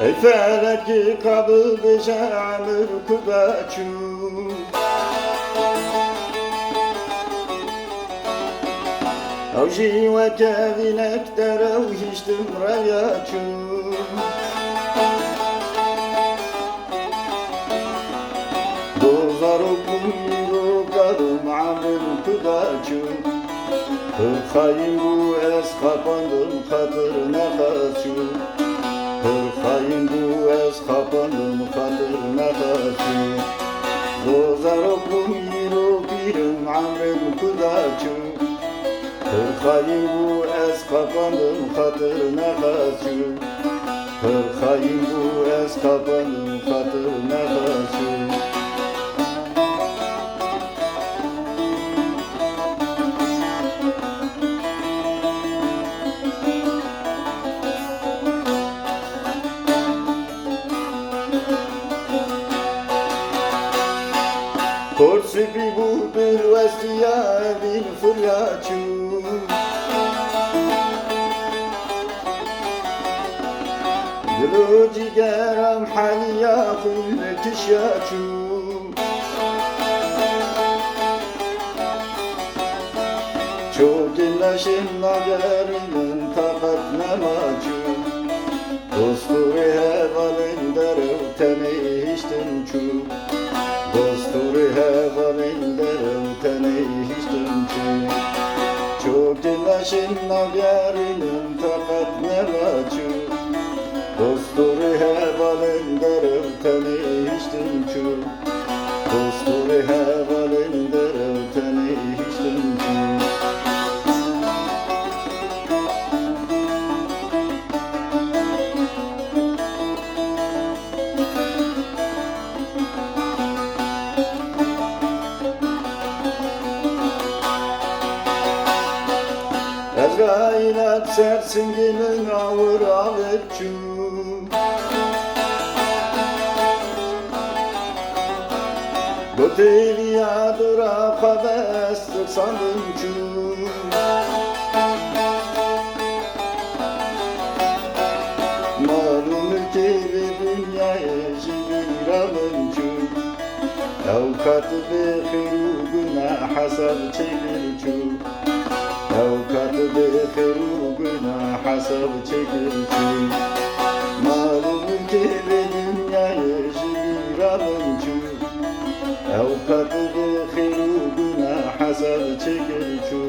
ای فلکی قبل بجعل کباچو او جی و کبینک در او هیشتم ریاچو دوزارو کنیرو قدم عمل کباچو خاين بو اس خاپاندم خاطر نخاچو خاين بو اس خاپاندم خاطر نخاچو دوزارو کنیرو پیرم عمل کباچو خاين بو اس خاپاندم خاطر نخاچو خاين بو اس خاپاندم خاطر نخاچو Korsi bir budur vestiya bin fıryaçu Gülü cigeram haliya kuyne tişyaçu Çok inlaşın nagarının takat nemaçu Dosturi hevalin derev teni hiştin çu Dosturi hevalin derev teni hiştin çu Çok dinlaşın nagarinin takat nemaçu Dosturi hevalin derev teni hiştin çu Dosturi hevalin derev teni hiştin çu Ezrailat sersinginin ağır avetçu Göteliyadır akabestir sandınçu Malum ülkeli dünyaya jibir alınçu Avukatı behiru günah hasab çekilçu Avukatı behiru günah hasab çekilçu Malum ülkeli dünyaya jibir alınçu Avukatı behiru günah hasab çekilçu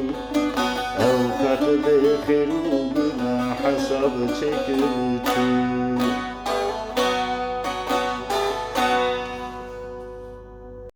Avukatı behiru günah hasab çekilçu